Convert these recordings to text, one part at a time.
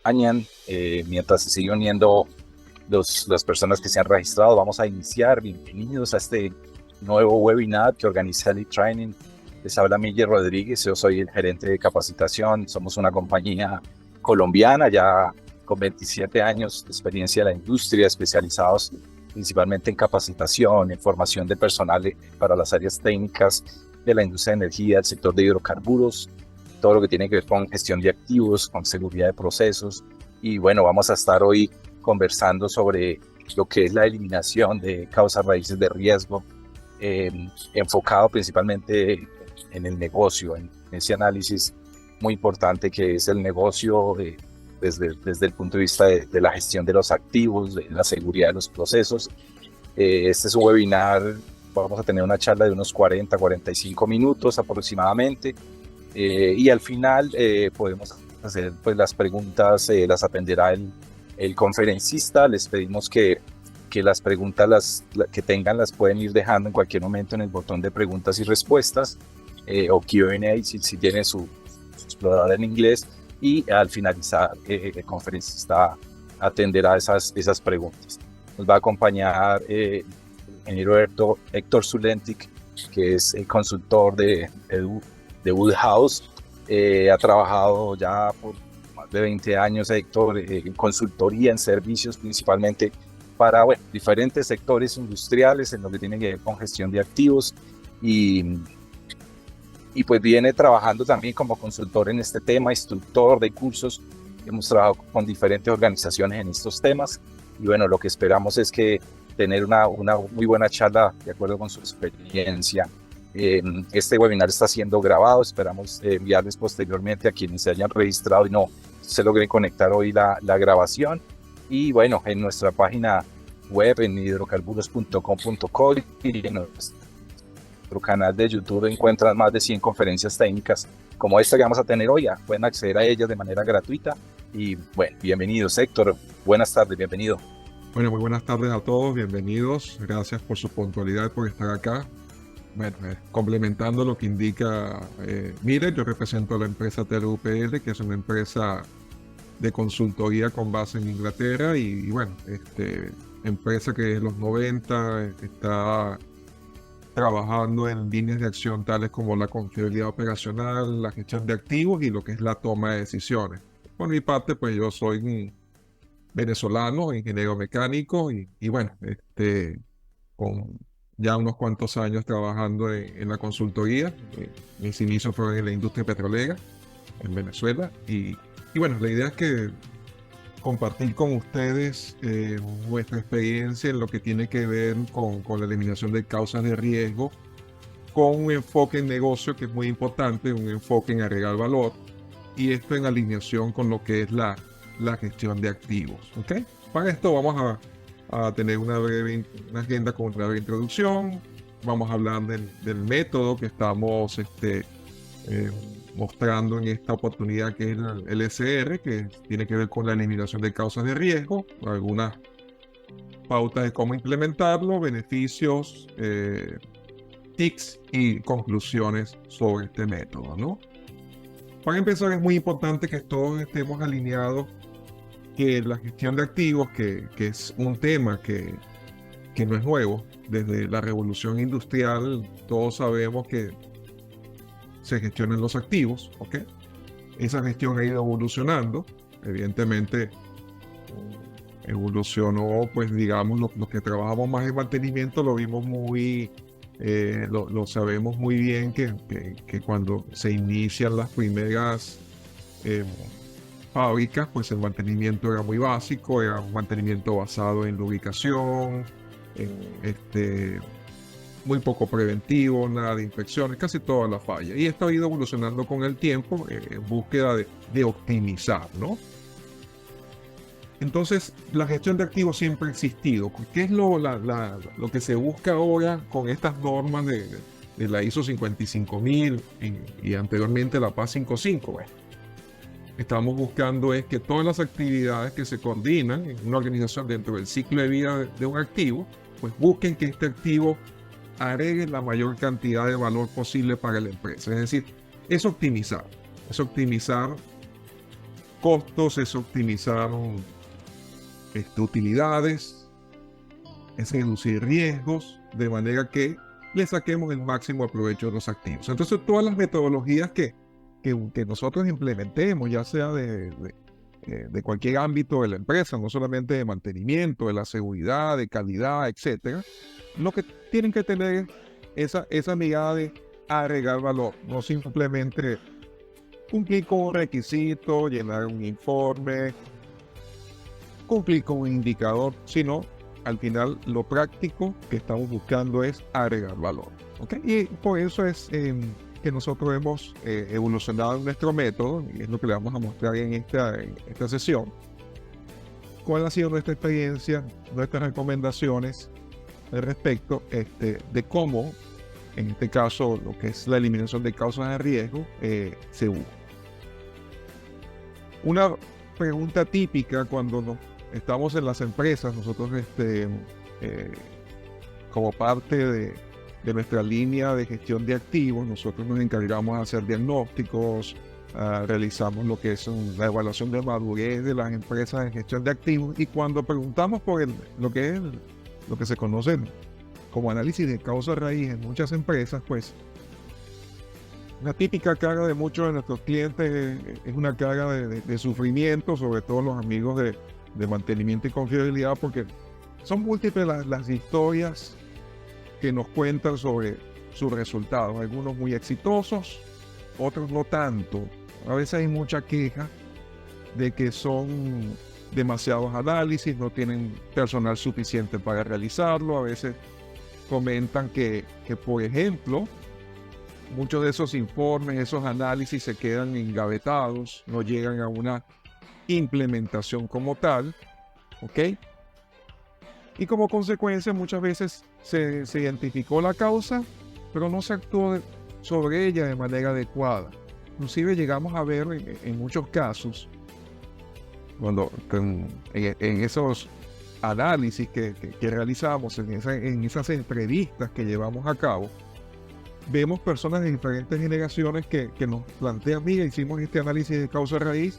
acompañan. Mientras se siguen uniendo las personas que se han registrado, vamos a iniciar. Bienvenidos a este nuevo webinar que organiza Elite Training. Les habla Miguel Rodríguez, yo soy el gerente de capacitación. Somos una compañía colombiana ya con 27 años de experiencia en la industria, especializados principalmente en capacitación, en formación de personal para las áreas técnicas de la industria de energía, el sector de hidrocarburos, todo lo que tiene que ver con gestión de activos, con seguridad de procesos. Y bueno, vamos a estar hoy conversando sobre lo que es la eliminación de causas raíces de riesgo, enfocado principalmente en el negocio, en ese análisis muy importante que es el negocio desde el punto de vista de la gestión de los activos, de la seguridad de los procesos. Este es un webinar, vamos a tener una charla de unos 45 minutos aproximadamente, y al final podemos hacer pues las preguntas, las atenderá el conferencista. Les pedimos que las preguntas que tengan las pueden ir dejando en cualquier momento en el botón de preguntas y respuestas, o Q&A si tiene su explorador en inglés, y al finalizar el conferencista atenderá esas preguntas. Nos va a acompañar el ingeniero Héctor Sulentic, que es el consultor de Woodhouse. Ha trabajado ya por más de 20 años, Héctor, en consultoría, en servicios, principalmente para diferentes sectores industriales en lo que tiene que ver con gestión de activos, y pues viene trabajando también como consultor en este tema, instructor de cursos. Hemos trabajado con diferentes organizaciones en estos temas, y bueno, lo que esperamos es que tener una muy buena charla de acuerdo con su experiencia. Este webinar está siendo grabado, esperamos enviarles posteriormente a quienes se hayan registrado y no se logren conectar hoy la grabación. Y bueno, en nuestra página web, en hidrocarburos.com.co, y en nuestro canal de YouTube encuentran más de 100 conferencias técnicas como esta que vamos a tener hoy. Pueden acceder a ellas de manera gratuita. Y bueno, bienvenidos, Héctor. Buenas tardes, bienvenido. Bueno, muy buenas tardes a todos, bienvenidos. Gracias por su puntualidad, por estar acá. Bueno, complementando lo que indica Mire, yo represento a la empresa TLUPL, que es una empresa de consultoría con base en Inglaterra, y bueno, empresa que en los 90 está trabajando en líneas de acción tales como la confiabilidad operacional, la gestión de activos y lo que es la toma de decisiones. Por mi parte, pues yo soy un venezolano, ingeniero mecánico, y bueno, con ya unos cuantos años trabajando en la consultoría. Mis inicios fueron en la industria petrolera en Venezuela, y bueno, la idea es que compartir con ustedes nuestra experiencia en lo que tiene que ver con la eliminación de causas de riesgo, con un enfoque en negocio que es muy importante, un enfoque en agregar valor, y esto en alineación con lo que es la gestión de activos. ¿Okay? Para esto vamos a tener una agenda con una breve introducción. Vamos a hablar del método que estamos mostrando en esta oportunidad, que es el SR, que tiene que ver con la eliminación de causas de riesgo, algunas pautas de cómo implementarlo, beneficios, tips y conclusiones sobre este método, ¿no? Para empezar, es muy importante que todos estemos alineados, que la gestión de activos, que es un tema que no es nuevo. Desde la revolución industrial todos sabemos que se gestionan los activos, ¿ok? Esa gestión ha ido evolucionando. Evidentemente evolucionó, pues digamos, los que trabajamos más en mantenimiento lo vimos muy, lo sabemos muy bien, que cuando se inician las primeras fábricas, pues el mantenimiento era muy básico, era un mantenimiento basado en lubricación, en muy poco preventivo, nada de inspecciones, casi toda la falla. Y esto ha ido evolucionando con el tiempo en búsqueda de optimizar, ¿no? Entonces, la gestión de activos siempre ha existido. ¿Qué es lo que se busca ahora con estas normas de la ISO 55000 y anteriormente la PAS 55? Bueno, estamos buscando es que todas las actividades que se coordinan en una organización dentro del ciclo de vida de un activo, pues busquen que este activo agregue la mayor cantidad de valor posible para la empresa. Es decir, es optimizar costos, es optimizar utilidades, es reducir riesgos, de manera que le saquemos el máximo provecho de los activos. Entonces, todas las metodologías que nosotros implementemos, ya sea de cualquier ámbito de la empresa, no solamente de mantenimiento, de la seguridad, de calidad, etcétera, lo que tienen que tener es esa mirada de agregar valor, no simplemente cumplir con un requisito, llenar un informe, cumplir con un indicador, sino al final lo práctico que estamos buscando es agregar valor. ¿Okay? Y por eso es que nosotros hemos evolucionado en nuestro método, y es lo que le vamos a mostrar en esta sesión. ¿Cuál ha sido nuestra experiencia, nuestras recomendaciones al respecto de cómo, en este caso, lo que es la eliminación de causas de riesgo, se usa? Una pregunta típica cuando estamos en las empresas, nosotros como parte de nuestra línea de gestión de activos, nosotros nos encargamos de hacer diagnósticos, realizamos lo que es la evaluación de madurez de las empresas en gestión de activos, y cuando preguntamos por lo que se conoce como análisis de causa raíz en muchas empresas, pues una típica carga de muchos de nuestros clientes es una carga de sufrimiento, sobre todo los amigos de mantenimiento y confiabilidad, porque son múltiples las historias que nos cuentan sobre sus resultados, algunos muy exitosos, otros no tanto. A veces hay mucha queja de que son demasiados análisis, no tienen personal suficiente para realizarlo. A veces comentan que por ejemplo, muchos de esos informes, esos análisis se quedan engavetados, no llegan a una implementación como tal, ¿ok? Y como consecuencia muchas veces se identificó la causa, pero no se actuó sobre ella de manera adecuada. Inclusive llegamos a ver en muchos casos, cuando en esos análisis que realizamos, en esas entrevistas que llevamos a cabo, vemos personas de diferentes generaciones que nos plantean: mira, hicimos este análisis de causa raíz,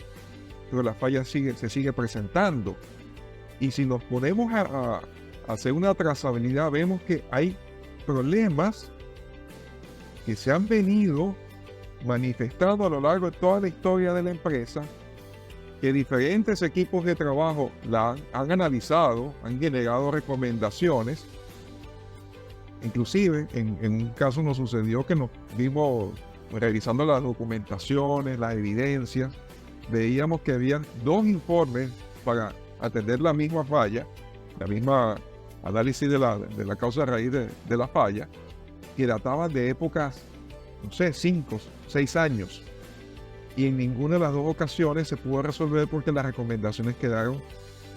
pero la falla se sigue presentando. Y si nos ponemos a hacer una trazabilidad, vemos que hay problemas que se han venido manifestando a lo largo de toda la historia de la empresa, que diferentes equipos de trabajo la han analizado, han generado recomendaciones. Inclusive, en un caso nos sucedió que nos vimos revisando las documentaciones, las evidencias, veíamos que había 2 informes para atender la misma falla, la misma análisis de la causa raíz de la falla, que databan de épocas, no sé, 5, 6 años. Y en ninguna de las 2 ocasiones se pudo resolver porque las recomendaciones quedaron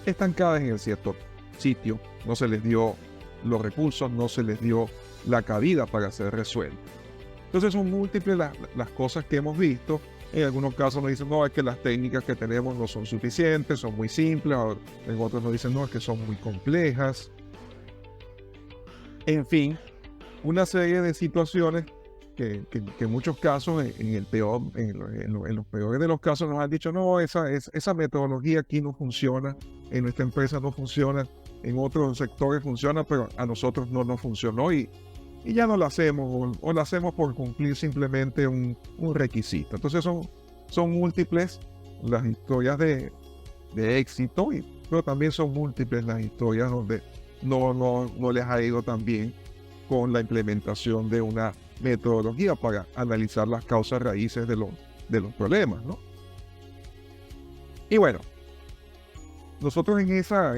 estancadas en el cierto sitio. No se les dio los recursos, no se les dio la cabida para ser resuelto. Entonces son múltiples las cosas que hemos visto. En algunos casos nos dicen: no, es que las técnicas que tenemos no son suficientes, son muy simples. En otros nos dicen: no, es que son muy complejas. En fin, una serie de situaciones que en muchos casos, en los peores de los casos, nos han dicho: no, esa metodología aquí no funciona, en nuestra empresa no funciona, en otros sectores funciona, pero a nosotros no nos funcionó, y ya no la hacemos, o la hacemos por cumplir simplemente un requisito. Entonces son múltiples las historias de éxito, pero también son múltiples las historias donde no les ha ido tan bien con la implementación de una metodología para analizar las causas raíces de los problemas, ¿no? Y bueno, nosotros en esa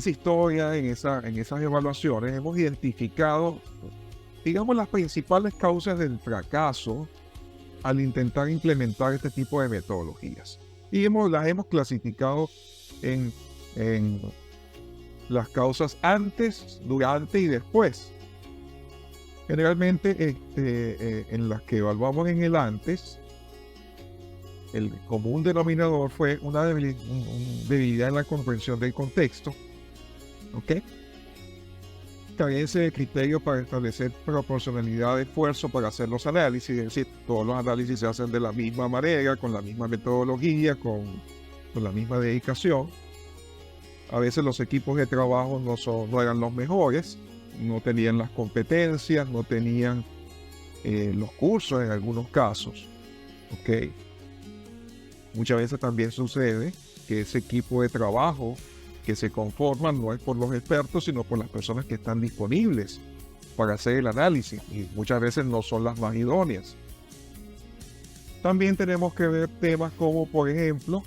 historia, en esas evaluaciones, hemos identificado, digamos, las principales causas del fracaso al intentar implementar este tipo de metodologías. Y las hemos clasificado en las causas antes, durante y después. Generalmente, en las que evaluamos en el antes, el común denominador fue una debilidad en la comprensión del contexto, ¿ok? Carencia de criterio para establecer proporcionalidad de esfuerzo para hacer los análisis, es decir, todos los análisis se hacen de la misma manera, con la misma metodología, con con la misma dedicación. A veces los equipos de trabajo no eran los mejores, no tenían las competencias, no tenían los cursos en algunos casos. ¿Ok? Muchas veces también sucede que ese equipo de trabajo que se conforma no es por los expertos, sino por las personas que están disponibles para hacer el análisis, y muchas veces no son las más idóneas. También tenemos que ver temas como, por ejemplo,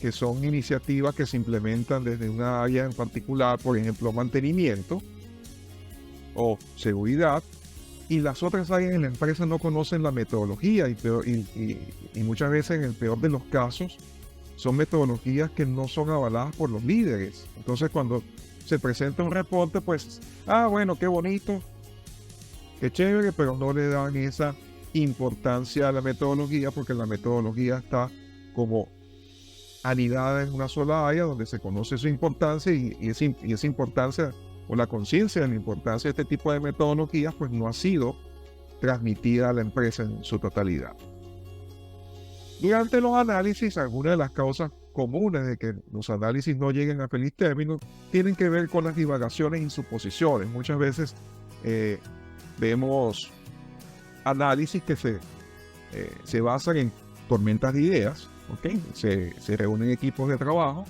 que son iniciativas que se implementan desde una área en particular, por ejemplo, mantenimiento o seguridad, y las otras áreas en la empresa no conocen la metodología, y muchas veces, en el peor de los casos, son metodologías que no son avaladas por los líderes. Entonces, cuando se presenta un reporte, pues, bueno, qué bonito, qué chévere, pero no le dan esa importancia a la metodología, porque la metodología está como anidada en una sola área donde se conoce su importancia, y esa importancia, o la conciencia de la importancia de este tipo de metodologías, pues no ha sido transmitida a la empresa en su totalidad. Durante los análisis, algunas de las causas comunes de que los análisis no lleguen a feliz término tienen que ver con las divagaciones y suposiciones. Muchas veces vemos análisis que se basan en tormentas de ideas. ¿Okay? Se reúnen equipos de trabajo,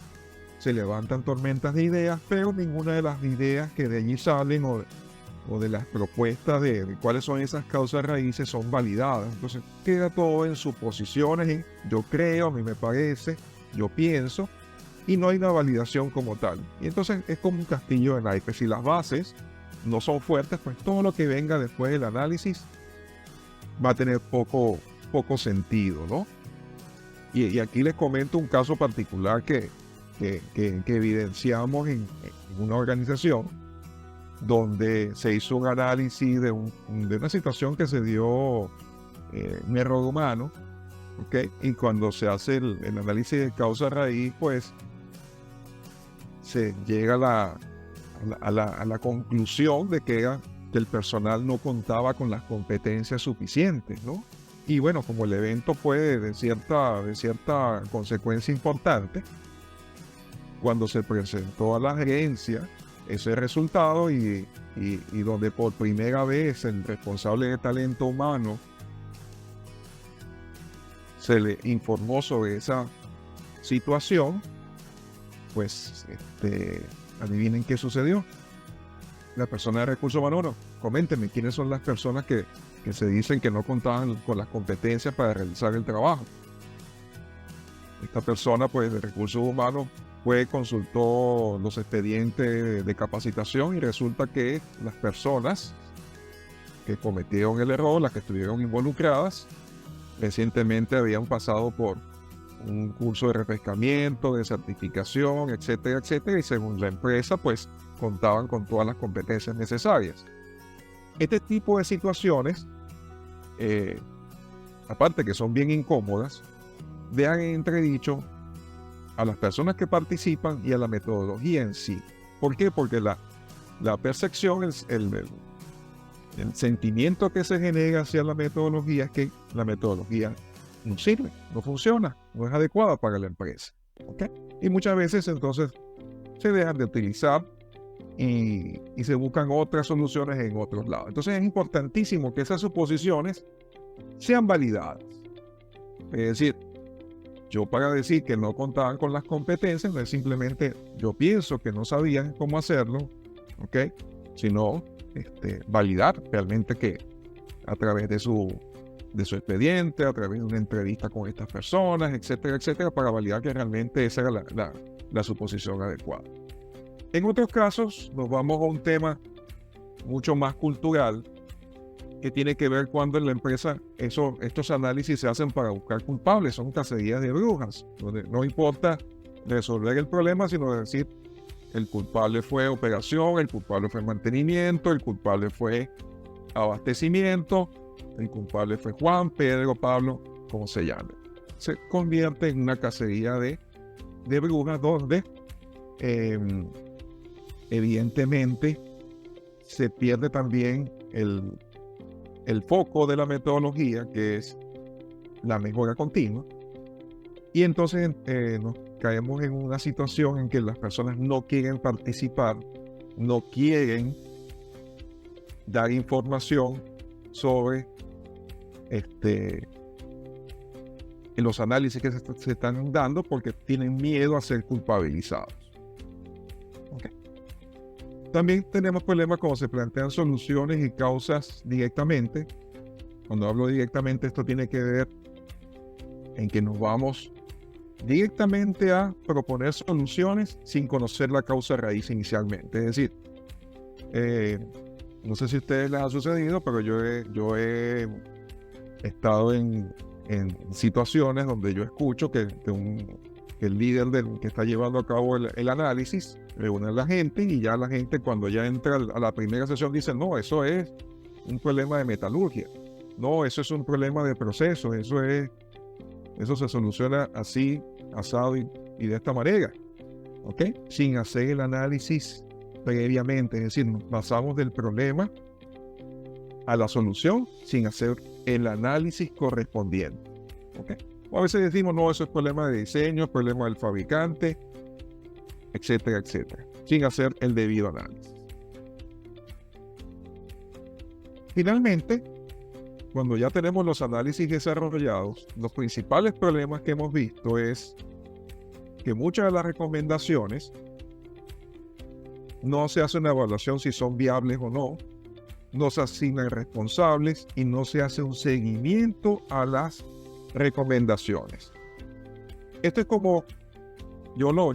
se levantan tormentas de ideas, pero ninguna de las ideas que de allí salen o de las propuestas de cuáles son esas causas raíces son validadas. Entonces queda todo en suposiciones, en yo creo, a mí me parece, yo pienso, y no hay una validación como tal. Y entonces es como un castillo de naipes. Si las bases no son fuertes, pues todo lo que venga después del análisis va a tener poco sentido, ¿no? Y aquí les comento un caso particular que evidenciamos en una organización donde se hizo un análisis de una situación que se dio un error humano, ¿okay? Y cuando se hace el análisis de causa raíz, pues se llega a la conclusión de que el personal no contaba con las competencias suficientes, ¿no? Y bueno, como el evento fue de cierta consecuencia importante, cuando se presentó a la gerencia ese resultado, y donde por primera vez el responsable de talento humano se le informó sobre esa situación, pues adivinen qué sucedió. La persona de recursos humanos, no, coméntenme quiénes son las personas que se dicen que no contaban con las competencias para realizar el trabajo. Esta persona, pues, de recursos humanos consultó los expedientes de capacitación, y resulta que las personas que cometieron el error, las que estuvieron involucradas, recientemente habían pasado por un curso de refrescamiento, de certificación, etcétera, etcétera, y según la empresa, pues, contaban con todas las competencias necesarias. Este tipo de situaciones, aparte que son bien incómodas, dejan en entredicho a las personas que participan y a la metodología en sí. ¿Por qué? Porque la percepción, el sentimiento que se genera hacia la metodología es que la metodología no sirve, no funciona, no es adecuada para la empresa. ¿Okay? Y muchas veces entonces se dejan de utilizar y se buscan otras soluciones en otros lados. Entonces es importantísimo que esas suposiciones sean validadas. Es decir, yo, para decir que no contaban con las competencias, no es simplemente yo pienso que no sabían cómo hacerlo, ¿ok? Sino validar realmente que a través de su expediente, a través de una entrevista con estas personas, etcétera, etcétera, para validar que realmente esa era la suposición adecuada. En otros casos nos vamos a un tema mucho más cultural, que tiene que ver cuando en la empresa estos análisis se hacen para buscar culpables, son cacerías de brujas, donde no importa resolver el problema, sino decir el culpable fue operación, el culpable fue mantenimiento, el culpable fue abastecimiento, el culpable fue Juan, Pedro, Pablo, como se llame. Se convierte en una cacería de brujas donde evidentemente se pierde también el foco de la metodología, que es la mejora continua, y entonces caemos en una situación en que las personas no quieren participar, no quieren dar información sobre los análisis que se están dando porque tienen miedo a ser culpabilizados. Okay. También tenemos problemas cuando se plantean soluciones y causas directamente. Cuando hablo directamente, esto tiene que ver en que nos vamos directamente a proponer soluciones sin conocer la causa raíz inicialmente. Es decir, no sé si a ustedes les ha sucedido, pero yo he estado en situaciones donde yo escucho que el líder que está llevando a cabo el análisis reúne a la gente, y ya la gente, cuando ya entra a la primera sesión, dice: no, eso es un problema de metalurgia, no, eso es un problema de proceso, eso se soluciona así, asado y de esta manera, ¿ok? Sin hacer el análisis previamente. Es decir, nos pasamos del problema a la solución sin hacer el análisis correspondiente, ¿ok? O a veces decimos: no, eso es problema de diseño, es problema del fabricante, etcétera, etcétera, sin hacer el debido análisis. Finalmente, cuando ya tenemos los análisis desarrollados, los principales problemas que hemos visto es que muchas de las recomendaciones no se hace una evaluación si son viables o no, no se asignan responsables y no se hace un seguimiento a las recomendaciones. Esto es como, yo lo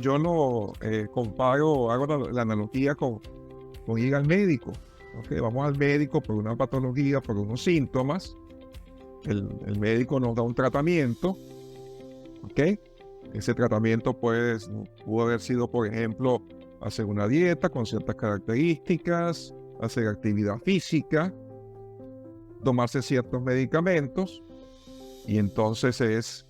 comparo, hago la analogía con ir al médico. Okay, vamos al médico por una patología, por unos síntomas. El médico nos da un tratamiento. ¿Okay? Ese tratamiento pudo haber sido, por ejemplo, hacer una dieta con ciertas características, hacer actividad física, tomarse ciertos medicamentos, y entonces eso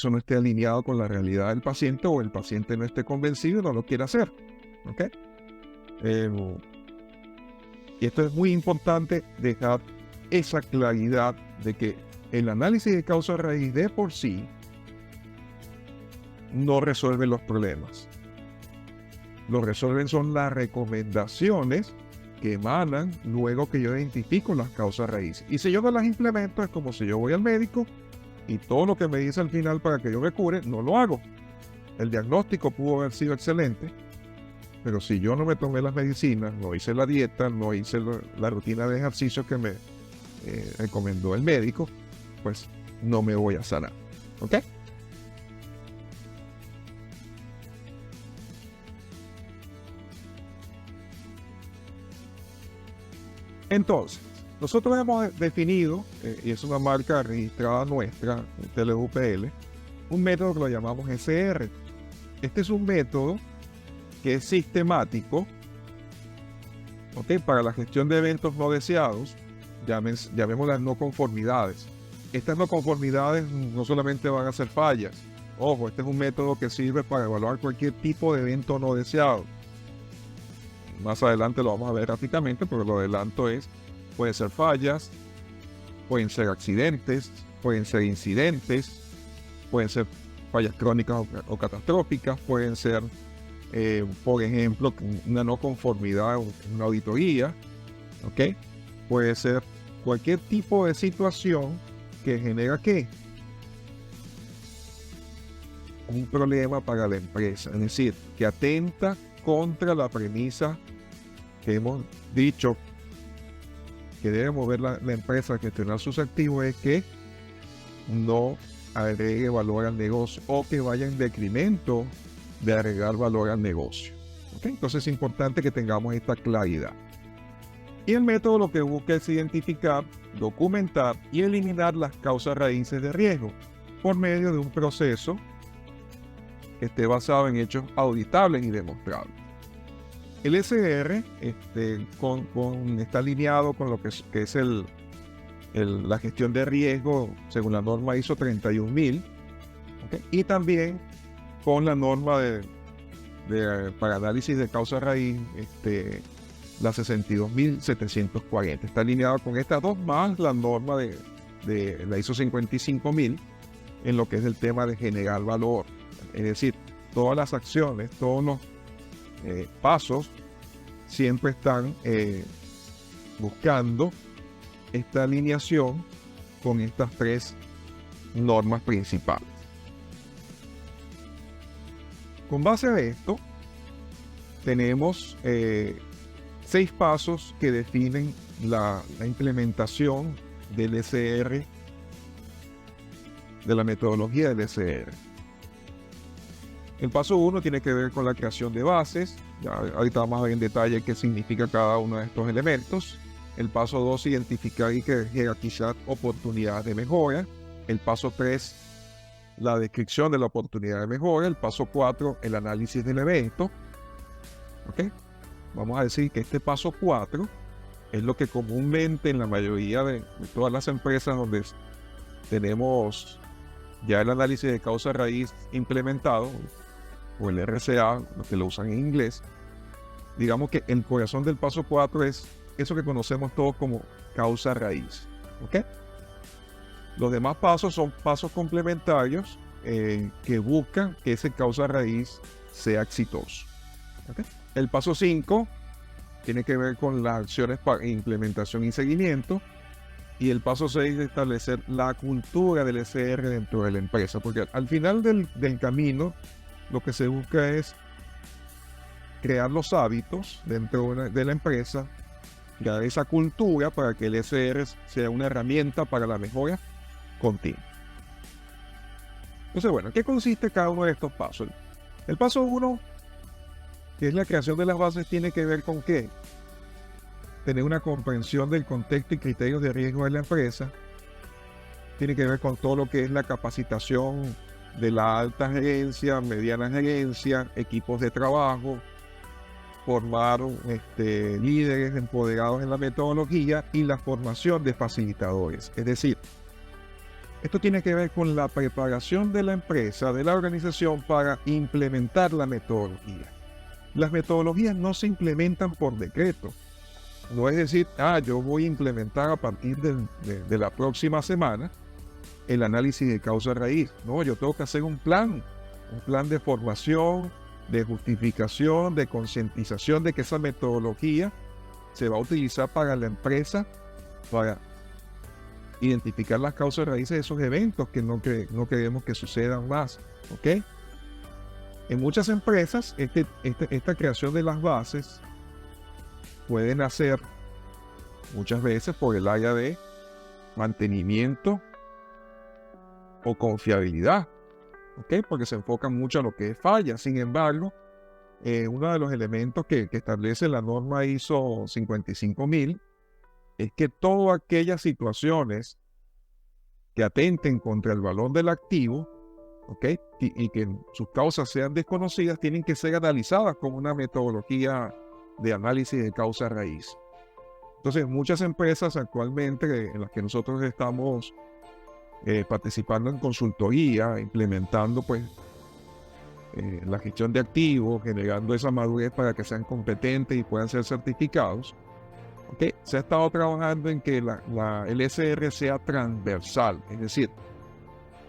no esté alineado con la realidad del paciente, o el paciente no esté convencido y no lo quiere hacer. ¿Okay? Y esto es muy importante, dejar esa claridad de que el análisis de causa raíz de por sí no resuelve los problemas. Lo resuelven son las recomendaciones que emanan luego que yo identifico las causas raíz. Y si yo no las implemento, es como si yo voy al médico y todo lo que me dice al final para que yo me cure, no lo hago. El diagnóstico pudo haber sido excelente, pero si yo no me tomé las medicinas, no hice la dieta, no hice la rutina de ejercicio que me recomendó el médico, pues no me voy a sanar. ¿Ok? Entonces, nosotros hemos definido, y es una marca registrada nuestra, TeleUPL, un método que lo llamamos SR. Este es un método que es sistemático, ¿okay? Para la gestión de eventos no deseados, llamémoslas no conformidades. Estas no conformidades no solamente van a ser fallas. Ojo, este es un método que sirve para evaluar cualquier tipo de evento no deseado. Más adelante lo vamos a ver gráficamente, pero lo adelanto pueden ser fallas, pueden ser accidentes, pueden ser incidentes, pueden ser fallas crónicas o catastróficas, pueden ser, por ejemplo, una no conformidad en una auditoría, ¿ok? Puede ser cualquier tipo de situación que genera ¿qué? Un problema para la empresa, es decir, que atenta contra la premisa que hemos dicho que debe mover la empresa a gestionar sus activos, es que no agregue valor al negocio o que vaya en detrimento de agregar valor al negocio. ¿Okay? Entonces es importante que tengamos esta claridad. Y el método lo que busca es identificar, documentar y eliminar las causas raíces de riesgo por medio de un proceso que esté basado en hechos auditables y demostrables. El SR está alineado con lo que es la gestión de riesgo según la norma ISO 31000, ¿okay? Y también con la norma para análisis de causa raíz, la 62740. Está alineado con estas dos más la norma de la ISO 55000, en lo que es el tema de generar valor. Es decir, todas las acciones, todos los pasos siempre están buscando esta alineación con estas 3 normas principales. Con base a esto, tenemos 6 pasos que definen la implementación del SR, de la metodología del SR. El paso 1 tiene que ver con la creación de bases. Ya, ahorita vamos a ver en detalle qué significa cada uno de estos elementos. El paso 2, identificar y jerarquizar oportunidades de mejora. El paso 3, la descripción de la oportunidad de mejora. El paso 4, el análisis del evento. ¿Ok? Vamos a decir que este paso 4 es lo que comúnmente en la mayoría de todas las empresas donde tenemos ya el análisis de causa raíz implementado, o el RCA, los que lo usan en inglés, digamos que el corazón del paso 4 es eso que conocemos todos como causa raíz. ¿Ok? Los demás pasos son pasos complementarios que buscan que ese causa raíz sea exitoso. ¿Ok? El paso 5 tiene que ver con las acciones para implementación y seguimiento. Y el paso 6 es establecer la cultura del SR dentro de la empresa. Porque al final del camino, lo que se busca es crear los hábitos dentro de la empresa, crear esa cultura para que el SR sea una herramienta para la mejora continua. Entonces, bueno, ¿en qué consiste cada uno de estos pasos? El paso 1, que es la creación de las bases, tiene que ver con qué? Tener una comprensión del contexto y criterios de riesgo de la empresa. Tiene que ver con todo lo que es la capacitación de la alta gerencia, mediana gerencia, equipos de trabajo, formar líderes empoderados en la metodología y la formación de facilitadores. Es decir, esto tiene que ver con la preparación de la empresa, de la organización para implementar la metodología. Las metodologías no se implementan por decreto. No es decir, yo voy a implementar a partir de la próxima semana el análisis de causa raíz. No, yo tengo que hacer un plan de formación, de justificación, de concientización de que esa metodología se va a utilizar para la empresa, para identificar las causas raíces de esos eventos que no queremos que sucedan más. ¿Ok? En muchas empresas, esta creación de las bases pueden hacer muchas veces por el área de mantenimiento o confiabilidad, ¿ok? Porque se enfocan mucho a lo que es falla. Sin embargo, uno de los elementos que establece la norma ISO 55000 es que todas aquellas situaciones que atenten contra el valor del activo, ¿ok? Y que sus causas sean desconocidas, tienen que ser analizadas con una metodología de análisis de causa raíz. Entonces, muchas empresas actualmente en las que nosotros estamos participando en consultoría, implementando pues la gestión de activos, generando esa madurez para que sean competentes y puedan ser certificados, ¿okay? Se ha estado trabajando en que el SR sea transversal, es decir,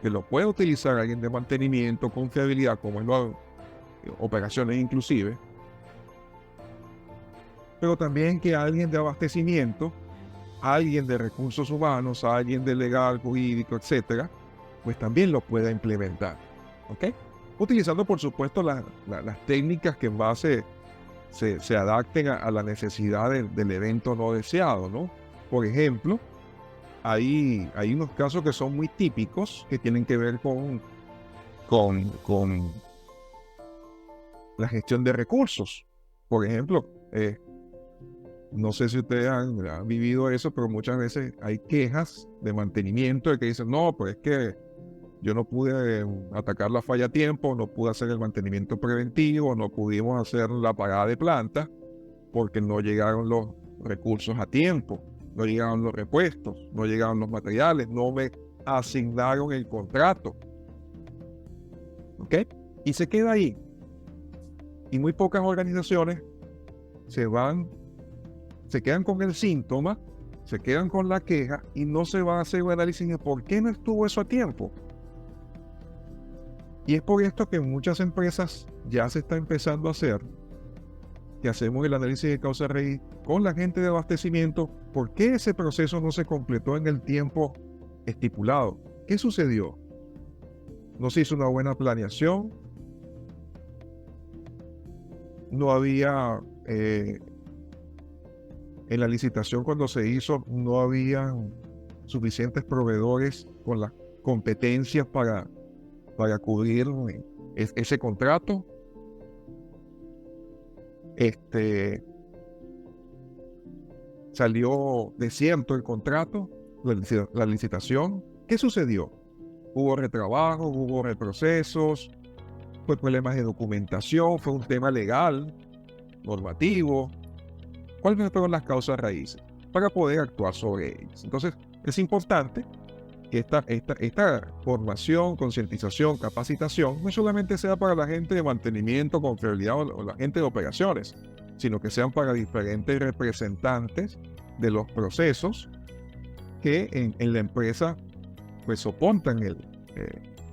que lo pueda utilizar alguien de mantenimiento, confiabilidad, como en las operaciones inclusive, pero también que alguien de abastecimiento, alguien de recursos humanos, alguien de legal, jurídico, etcétera, pues también lo pueda implementar, ¿ok? Utilizando, por supuesto, las técnicas que en base se adapten a la necesidad del evento no deseado, ¿no? Por ejemplo, hay unos casos que son muy típicos que tienen que ver con la gestión de recursos. Por ejemplo, no sé si ustedes han vivido eso, pero muchas veces hay quejas de mantenimiento de que dicen, no, pues es que yo no pude atacar la falla a tiempo, no pude hacer el mantenimiento preventivo, no pudimos hacer la parada de planta porque no llegaron los recursos a tiempo, no llegaron los repuestos, no llegaron los materiales, no me asignaron el contrato. ¿Ok? Y se queda ahí. Y muy pocas organizaciones se quedan con el síntoma, se quedan con la queja y no se va a hacer un análisis de por qué no estuvo eso a tiempo. Y es por esto que en muchas empresas ya se está empezando a hacer, que hacemos el análisis de causa raíz con la gente de abastecimiento. ¿Por qué ese proceso no se completó en el tiempo estipulado? ¿Qué sucedió? No se hizo una buena planeación, no había, en la licitación cuando se hizo, no habían suficientes proveedores con las competencias para cubrir ese contrato. Salió desierto el contrato, la licitación. ¿Qué sucedió? Hubo retrabajo, hubo reprocesos, fue problemas de documentación, fue un tema legal, normativo. ¿Cuáles fueron las causas raíces? Para poder actuar sobre ellas. Entonces, es importante que esta formación, concientización, capacitación, no solamente sea para la gente de mantenimiento, confiabilidad o la gente de operaciones, sino que sean para diferentes representantes de los procesos que en la empresa pues soportan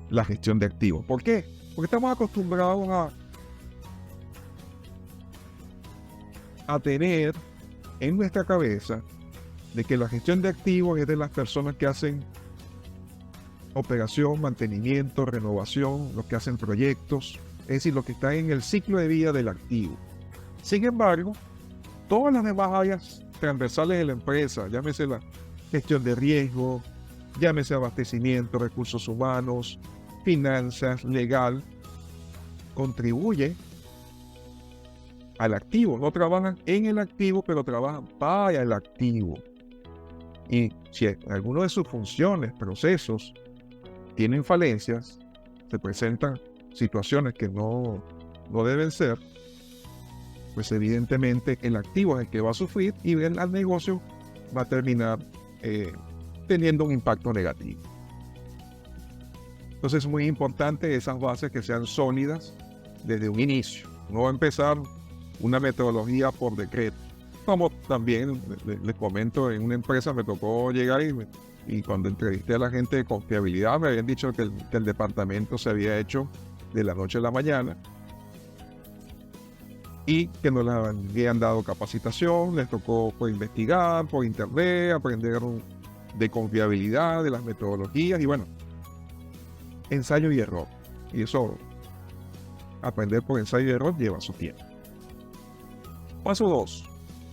la gestión de activos. ¿Por qué? Porque estamos acostumbrados a tener en nuestra cabeza de que la gestión de activos es de las personas que hacen operación, mantenimiento, renovación, los que hacen proyectos, es decir, los que están en el ciclo de vida del activo. Sin embargo, todas las demás áreas transversales de la empresa, llámese la gestión de riesgo, llámese abastecimiento, recursos humanos, finanzas, legal, contribuye al activo. No trabajan en el activo, pero trabajan para el activo. Y si alguno de sus funciones, procesos, tienen falencias, se presentan situaciones que no deben ser, pues evidentemente el activo es el que va a sufrir y el negocio va a terminar teniendo un impacto negativo. Entonces es muy importante esas bases que sean sólidas desde un inicio. No empezar una metodología por decreto. Como también les comento, en una empresa me tocó llegar y cuando entrevisté a la gente de confiabilidad me habían dicho que el departamento se había hecho de la noche a la mañana y que no les habían dado capacitación. Les tocó investigar por internet, aprender de confiabilidad, de las metodologías y bueno, ensayo y error. Y eso, aprender por ensayo y error lleva su tiempo. Paso 2.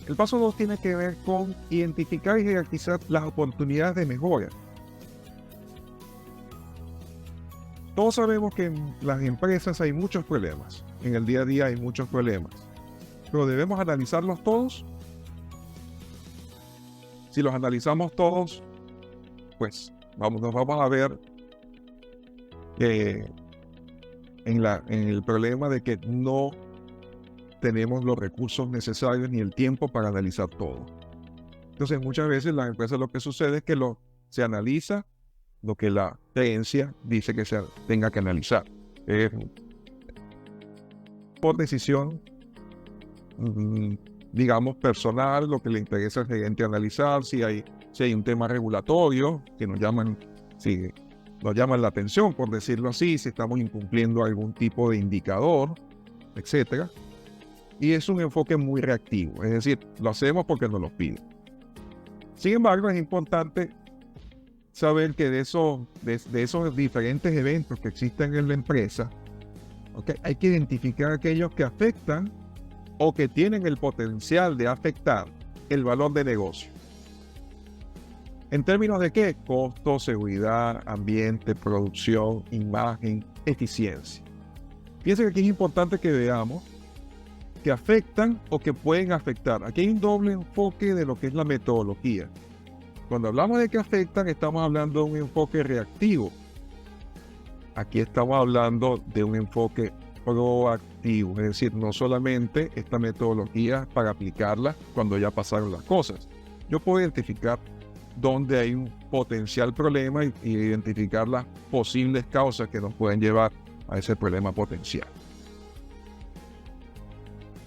El paso 2 tiene que ver con identificar y jerarquizar las oportunidades de mejora. Todos sabemos que en las empresas hay muchos problemas. En el día a día hay muchos problemas. Pero ¿debemos analizarlos todos? Si los analizamos todos, pues nos vamos a ver en el problema de que no tenemos los recursos necesarios ni el tiempo para analizar todo. Entonces muchas veces en las empresas lo que sucede es que se analiza lo que la creencia dice que se tenga que analizar. Por decisión, digamos, personal, lo que le interesa al gerente analizar, si hay un tema regulatorio que nos llaman la atención, por decirlo así, si estamos incumpliendo algún tipo de indicador, etcétera. Y es un enfoque muy reactivo, es decir, lo hacemos porque nos lo piden. Sin embargo, es importante saber que de esos diferentes eventos que existen en la empresa, hay que identificar aquellos que afectan o que tienen el potencial de afectar el valor de negocio. ¿En términos de qué? Costo, seguridad, ambiente, producción, imagen, eficiencia. Fíjense que aquí es importante que veamos que afectan o que pueden afectar. Aquí hay un doble enfoque de lo que es la metodología. Cuando hablamos de que afectan, estamos hablando de un enfoque reactivo. Aquí estamos hablando de un enfoque proactivo, es decir, no solamente esta metodología para aplicarla cuando ya pasaron las cosas. Yo puedo identificar dónde hay un potencial problema y identificar las posibles causas que nos pueden llevar a ese problema potencial.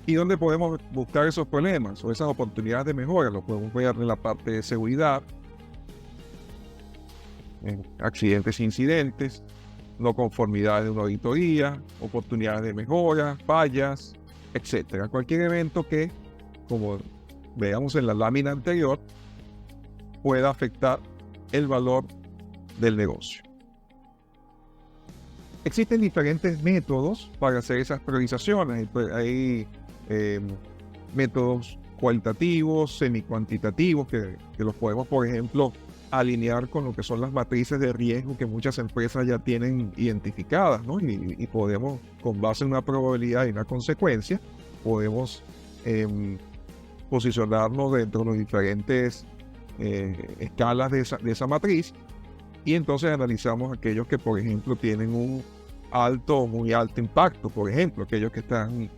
¿Y dónde podemos buscar esos problemas o esas oportunidades de mejora? Lo podemos ver en la parte de seguridad, en accidentes e incidentes, no conformidades de una auditoría, oportunidades de mejora, fallas, etcétera. Cualquier evento que, como veamos en la lámina anterior, pueda afectar el valor del negocio. Existen diferentes métodos para hacer esas priorizaciones. Hay métodos cualitativos, semi-cuantitativos, que los podemos, por ejemplo, alinear con lo que son las matrices de riesgo que muchas empresas ya tienen identificadas, ¿no? Y podemos, con base en una probabilidad y una consecuencia, podemos posicionarnos dentro de los diferentes escalas de esa matriz, y entonces analizamos aquellos que, por ejemplo, tienen un alto o muy alto impacto, por ejemplo, aquellos que están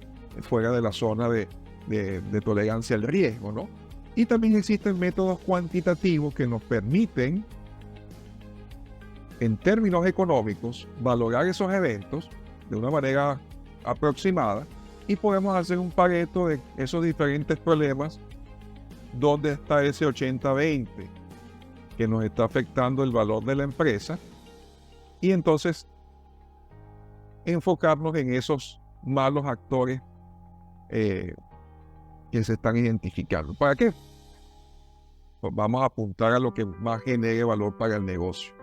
fuera de la zona de tolerancia al riesgo, ¿no? Y también existen métodos cuantitativos que nos permiten, en términos económicos, valorar esos eventos de una manera aproximada, y podemos hacer un pareto de esos diferentes problemas, donde está ese 80-20 que nos está afectando el valor de la empresa, y entonces enfocarnos en esos malos actores que se están identificando. ¿Para qué? Pues vamos a apuntar a lo que más genere valor para el negocio.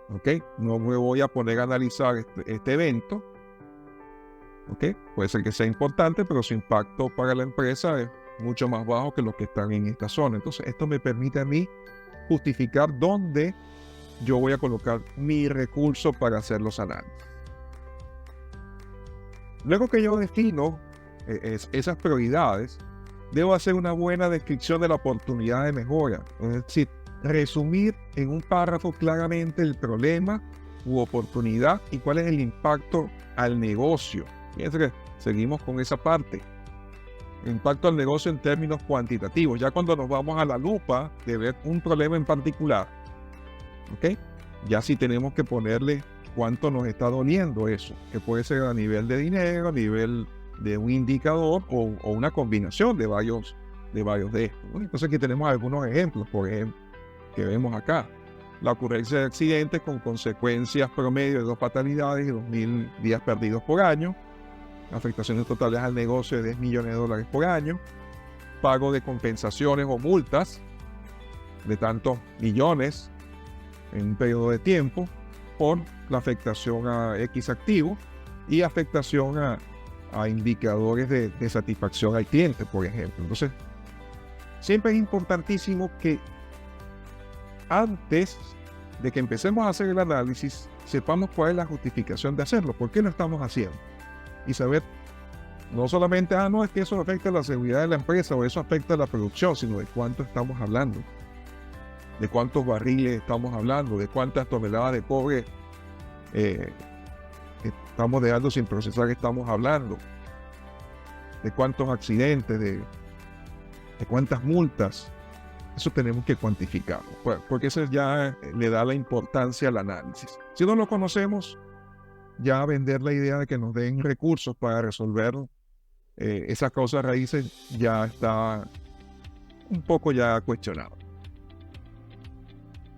¿Ok? No me voy a poner a analizar este evento. ¿Ok? Puede ser que sea importante, pero su impacto para la empresa es mucho más bajo que los que están en esta zona. Entonces, esto me permite a mí justificar dónde yo voy a colocar mi recurso para hacer los análisis. Luego que yo defino esas prioridades, debo hacer una buena descripción de la oportunidad de mejora. Es decir, resumir en un párrafo claramente el problema u oportunidad y cuál es el impacto al negocio. Fíjense que seguimos con esa parte. Impacto al negocio en términos cuantitativos. Ya cuando nos vamos a la lupa de ver un problema en particular, ¿ok? Ya sí tenemos que ponerle cuánto nos está doliendo eso, que puede ser a nivel de dinero, a nivel de un indicador o una combinación de varios de estos, ¿no? Entonces aquí tenemos algunos ejemplos, por ejemplo, que vemos acá. La ocurrencia de accidentes con consecuencias promedio de 2 fatalidades y 2.000 días perdidos por año. Afectaciones totales al negocio de $10 millones por año. Pago de compensaciones o multas de tantos millones en un periodo de tiempo por la afectación a X activo y afectación a indicadores de satisfacción al cliente, por ejemplo. Entonces, siempre es importantísimo que antes de que empecemos a hacer el análisis, sepamos cuál es la justificación de hacerlo, por qué lo estamos haciendo. Y saber, no solamente, no, es que eso afecta a la seguridad de la empresa o eso afecta a la producción, sino de cuánto estamos hablando, de cuántos barriles estamos hablando, de cuántas toneladas de cobre estamos dejando sin procesar estamos hablando, de cuántos accidentes, de cuántas multas. Eso tenemos que cuantificarlo, porque eso ya le da la importancia al análisis. Si no lo conocemos, ya vender la idea de que nos den recursos para resolver esas causas raíces ya está un poco ya cuestionado.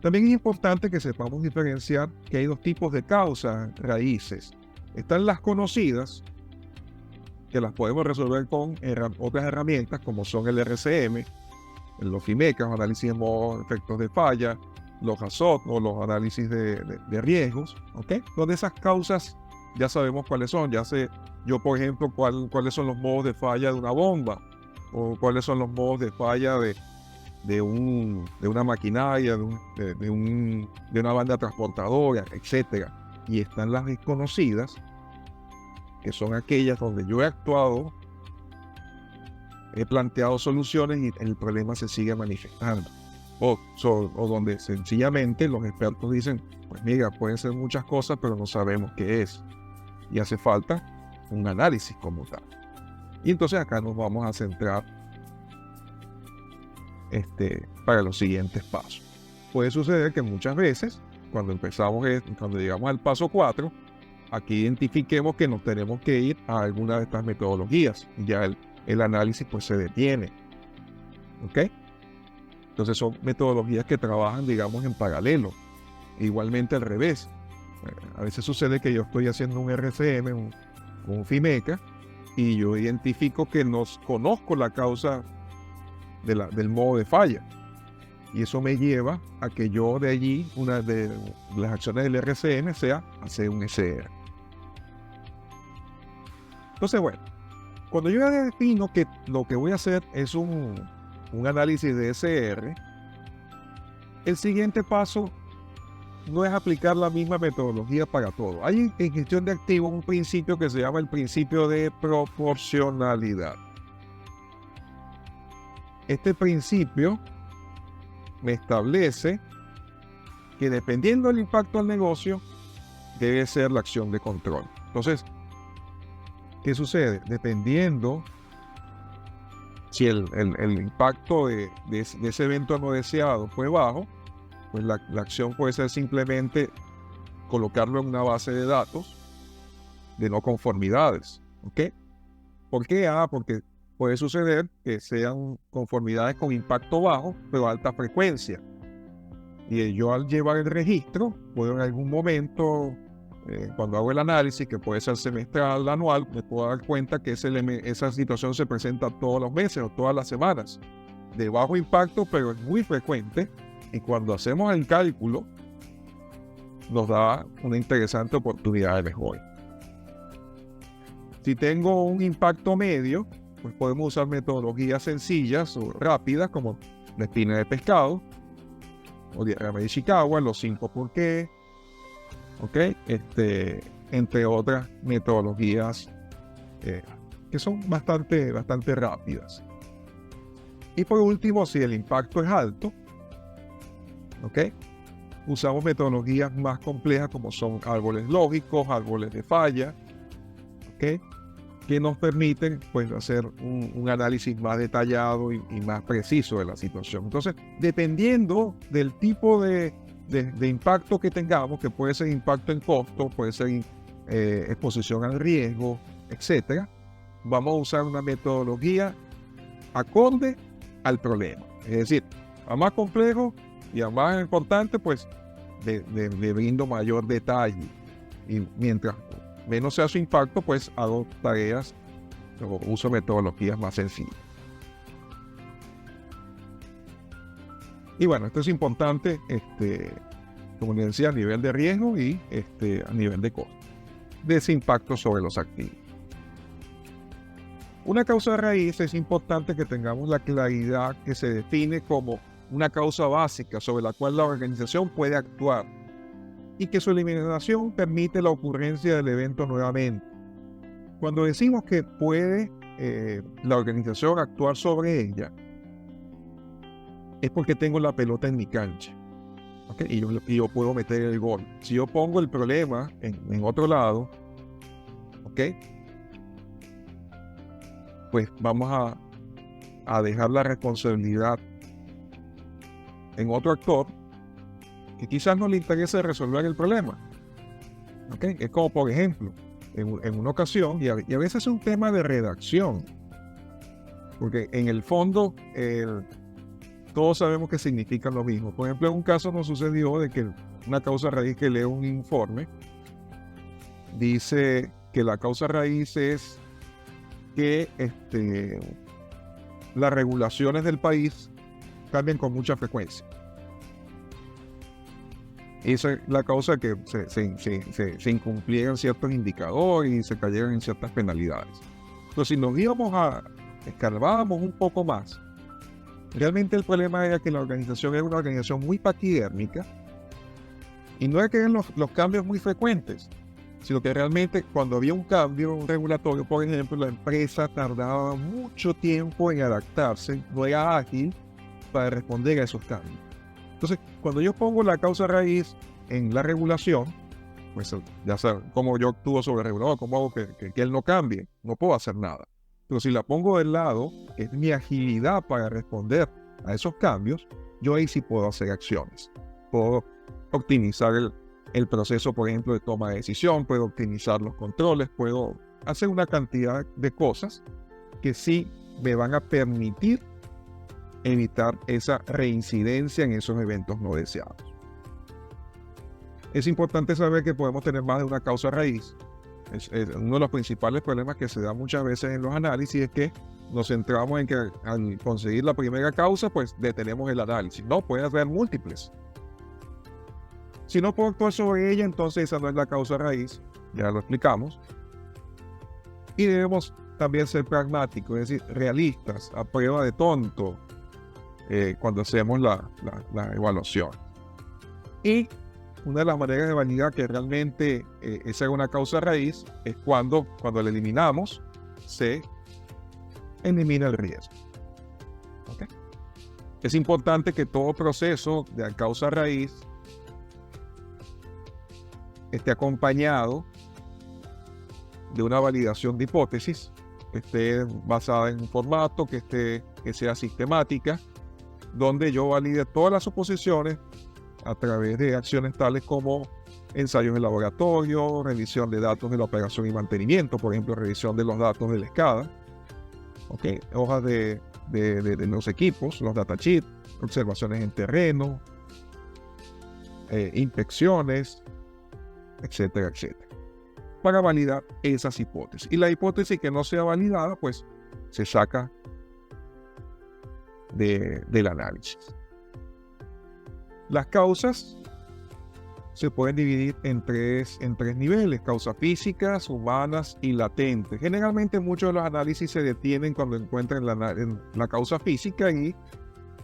También es importante que sepamos diferenciar que hay 2 tipos de causas raíces. Están las conocidas, que las podemos resolver con otras herramientas como son el RCM, los FIMECA, los análisis de modos, efectos de falla, los ASOT o los análisis de riesgos, ¿ok? Donde esas causas ya sabemos cuáles son. Ya sé yo, por ejemplo, cuáles son los modos de falla de una bomba, o cuáles son los modos de falla de una maquinaria, de una banda transportadora, etc. Y están las desconocidas, que son aquellas donde yo he actuado, he planteado soluciones y el problema se sigue manifestando. O donde sencillamente los expertos dicen, pues mira, pueden ser muchas cosas, pero no sabemos qué es. Y hace falta un análisis como tal. Y entonces acá nos vamos a centrar para los siguientes pasos. Puede suceder que muchas veces, cuando llegamos al paso 4, aquí identifiquemos que nos tenemos que ir a alguna de estas metodologías. Ya el análisis pues se detiene. ¿Ok? Entonces son metodologías que trabajan, digamos, en paralelo. Igualmente al revés. A veces sucede que yo estoy haciendo un RCM, un FIMECA, y yo identifico que no conozco la causa del modo de falla. Y eso me lleva a que yo de allí, una de las acciones del RCM sea hacer un SR. Entonces, bueno, cuando yo ya defino que lo que voy a hacer es un análisis de SR, el siguiente paso no es aplicar la misma metodología para todo. Hay en gestión de activos un principio que se llama el principio de proporcionalidad. Este principio me establece que dependiendo del impacto al negocio, debe ser la acción de control. Entonces, ¿qué sucede? Dependiendo si el impacto de ese evento no deseado fue bajo, pues la acción puede ser simplemente colocarlo en una base de datos de no conformidades. ¿Ok? ¿Por qué? Porque puede suceder que sean conformidades con impacto bajo, pero alta frecuencia. Y yo al llevar el registro, puedo en algún momento, cuando hago el análisis, que puede ser semestral, anual, me puedo dar cuenta que esa situación se presenta todos los meses o todas las semanas. De bajo impacto, pero es muy frecuente. Y cuando hacemos el cálculo, nos da una interesante oportunidad de mejora. Si tengo un impacto medio, pues podemos usar metodologías sencillas o rápidas como la espina de pescado o diagrama de Ishikawa, los 5 por qué, entre otras metodologías que son bastante rápidas. Y por último, si el impacto es alto, usamos metodologías más complejas como son árboles lógicos, árboles de falla, que nos permiten pues hacer un análisis más detallado y más preciso de la situación. Entonces, dependiendo del tipo de impacto que tengamos, que puede ser impacto en costo, puede ser exposición al riesgo, etcétera, vamos a usar una metodología acorde al problema. Es decir, a más complejo y a más importante, pues le brindo mayor detalle. Y mientras menos sea su impacto, pues hago tareas o uso metodologías más sencillas. Y bueno, esto es importante, como les decía, a nivel de riesgo y a nivel de costo, de ese impacto sobre los activos. Una causa raíz es importante que tengamos la claridad que se define como una causa básica sobre la cual la organización puede actuar y que su eliminación permite la ocurrencia del evento nuevamente. Cuando decimos que puede la organización actuar sobre ella, es porque tengo la pelota en mi cancha, y yo puedo meter el gol. Si yo pongo el problema en otro lado, pues vamos a dejar la responsabilidad en otro actor que quizás no le interese resolver el problema. Es como, por ejemplo, en una ocasión, y a veces es un tema de redacción, porque en el fondo todos sabemos que significan lo mismo. Por ejemplo, en un caso nos sucedió de que una causa raíz que lee un informe dice que la causa raíz es que las regulaciones del país cambian con mucha frecuencia. Esa es la causa que se incumplieran ciertos indicadores y se cayeran en ciertas penalidades. Entonces, si nos escarbábamos un poco más, realmente el problema era que la organización era una organización muy paquidérmica y no era que eran los cambios muy frecuentes, sino que realmente cuando había un cambio regulatorio, por ejemplo, la empresa tardaba mucho tiempo en adaptarse, no era ágil para responder a esos cambios. Entonces, cuando yo pongo la causa raíz en la regulación, pues ya saben cómo yo actúo sobre el regulador, cómo hago que él no cambie, no puedo hacer nada. Pero si la pongo del lado, que es mi agilidad para responder a esos cambios, yo ahí sí puedo hacer acciones. Puedo optimizar el proceso, por ejemplo, de toma de decisión, puedo optimizar los controles, puedo hacer una cantidad de cosas que sí me van a permitir evitar esa reincidencia en esos eventos no deseados. Es importante saber que podemos tener más de una causa raíz. Uno de los principales problemas que se da muchas veces en los análisis es que nos centramos en que al conseguir la primera causa, pues detenemos el análisis. No, puede haber múltiples. Si no puedo actuar sobre ella, entonces esa no es la causa raíz, ya lo explicamos. Y debemos también ser pragmáticos, es decir, realistas, a prueba de tonto, cuando hacemos la evaluación. Y una de las maneras de validar que realmente esa es una causa raíz es cuando la eliminamos, se elimina el riesgo. ¿Okay? Es importante que todo proceso de causa raíz esté acompañado de una validación de hipótesis, que esté basada en un formato, que sea sistemática, donde yo valide todas las suposiciones a través de acciones tales como ensayos de laboratorio, revisión de datos de la operación y mantenimiento, por ejemplo, revisión de los datos de la escala, ¿okay? Hojas de los equipos, los datasheets, observaciones en terreno, inspecciones, etcétera, etcétera, para validar esas hipótesis. Y la hipótesis que no sea validada, pues se saca del análisis. Las causas se pueden dividir en tres niveles: causas físicas, humanas y latentes. Generalmente muchos de los análisis se detienen cuando encuentran la causa física, y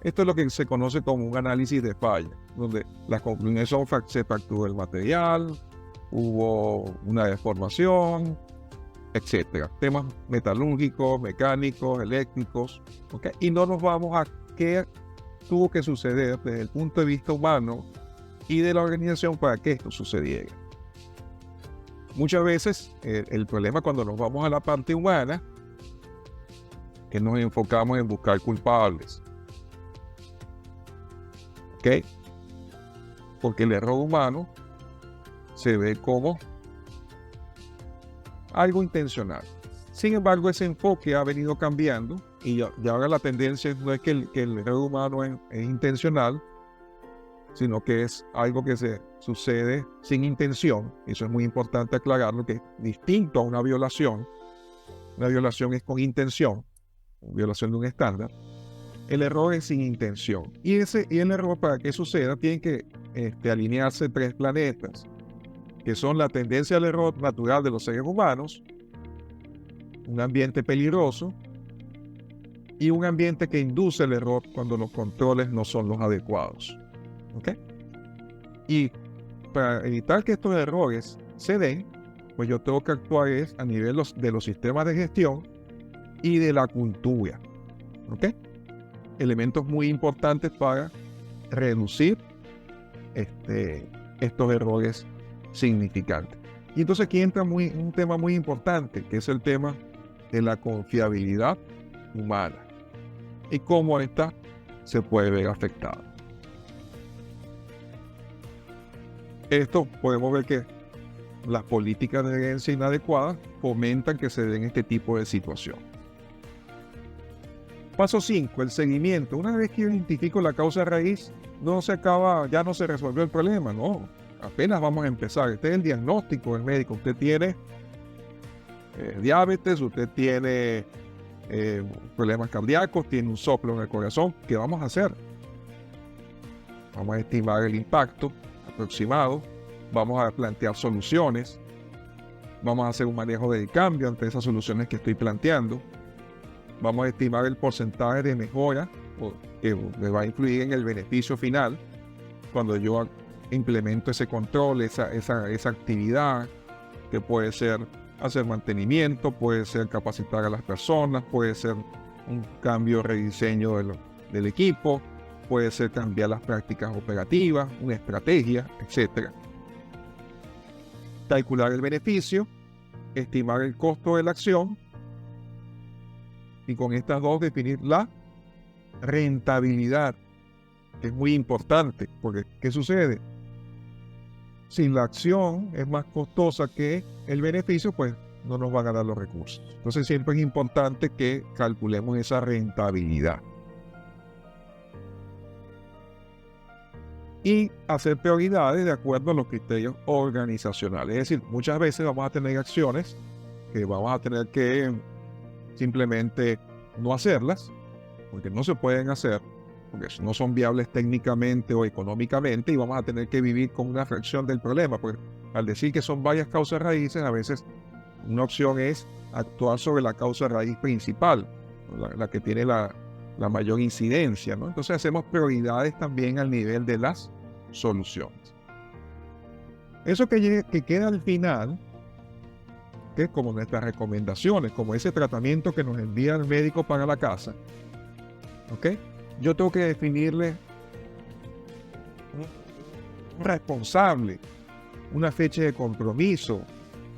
esto es lo que se conoce como un análisis de falla, donde las conclusiones son: se fracturó el material, hubo una deformación, etcétera. Temas metalúrgicos, mecánicos, eléctricos, ¿okay? Y no nos vamos a qué tuvo que suceder desde el punto de vista humano y de la organización para que esto sucediera. Muchas veces el problema cuando nos vamos a la parte humana, que nos enfocamos en buscar culpables, ¿ok? Porque el error humano se ve como algo intencional. Sin embargo, ese enfoque ha venido cambiando, y ahora la tendencia no es que el error humano es intencional, sino que es algo que se sucede sin intención. Eso es muy importante aclararlo, que es distinto a una violación. Una violación es con intención, violación de un estándar. El error es sin intención. Y el error, para que suceda, tiene que alinearse tres planetas, que son la tendencia al error natural de los seres humanos, un ambiente peligroso y un ambiente que induce el error cuando los controles no son los adecuados. ¿Okay? Y para evitar que estos errores se den, pues yo tengo que actuar a nivel de los sistemas de gestión y de la cultura. ¿Okay? Elementos muy importantes para reducir estos errores significantes. Y entonces aquí entra un tema muy importante, que es el tema de la confiabilidad humana y cómo esta se puede ver afectada. Esto podemos ver que las políticas de gerencia inadecuadas fomentan que se den este tipo de situación. Paso 5, el seguimiento. Una vez que identifico la causa raíz, ya no se resolvió el problema, no. Apenas vamos a empezar. Este es el diagnóstico del médico. Usted tiene diabetes, usted tiene problemas cardíacos, tiene un soplo en el corazón. ¿Qué vamos a hacer? Vamos a estimar el impacto aproximado, vamos a plantear soluciones, vamos a hacer un manejo del cambio ante esas soluciones que estoy planteando, vamos a estimar el porcentaje de mejora que me va a influir en el beneficio final cuando yo implemento ese control, esa actividad, que puede ser hacer mantenimiento, puede ser capacitar a las personas, puede ser un cambio, rediseño del equipo, puede ser cambiar las prácticas operativas, una estrategia, etc. Calcular el beneficio, estimar el costo de la acción, y con estas dos definir la rentabilidad, que es muy importante, porque ¿qué sucede? Si la acción es más costosa que el beneficio, pues no nos van a dar los recursos. Entonces siempre es importante que calculemos esa rentabilidad. y hacer prioridades de acuerdo a los criterios organizacionales. Es decir, muchas veces vamos a tener acciones que vamos a tener que simplemente no hacerlas, porque no se pueden hacer, porque no son viables técnicamente o económicamente, y vamos a tener que vivir con una fracción del problema, porque al decir que son varias causas raíces, a veces una opción es actuar sobre la causa raíz principal, la que tiene la mayor incidencia, ¿no? Entonces hacemos prioridades también al nivel de las soluciones. Eso que queda al final, que es como nuestras recomendaciones, como ese tratamiento que nos envía el médico para la casa, ¿ok? Yo tengo que definirle un responsable, una fecha de compromiso.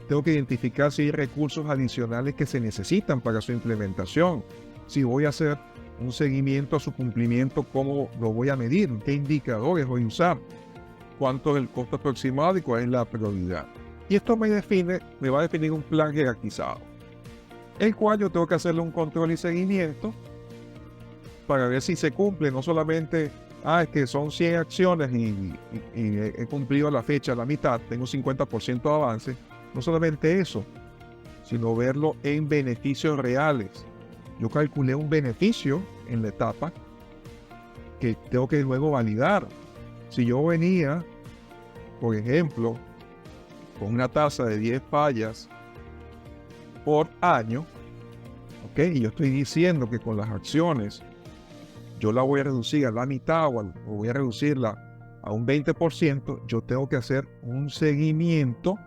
Tengo que identificar si hay recursos adicionales que se necesitan para su implementación. Si voy a hacer un seguimiento a su cumplimiento, ¿cómo lo voy a medir? ¿Qué indicadores voy a usar? ¿Cuánto es el costo aproximado y cuál es la prioridad? Y esto me va a definir un plan jerarquizado, el cual yo tengo que hacerle un control y seguimiento para ver si se cumple. No solamente, es que son 100 acciones y he cumplido la fecha, la mitad, tengo 50% de avance. No solamente eso, sino verlo en beneficios reales. Yo calculé un beneficio en la etapa que tengo que luego validar. Si yo venía, por ejemplo, con una tasa de 10 fallas por año, ¿ok? Y yo estoy diciendo que con las acciones yo la voy a reducir a la mitad o voy a reducirla a un 20%, yo tengo que hacer un seguimiento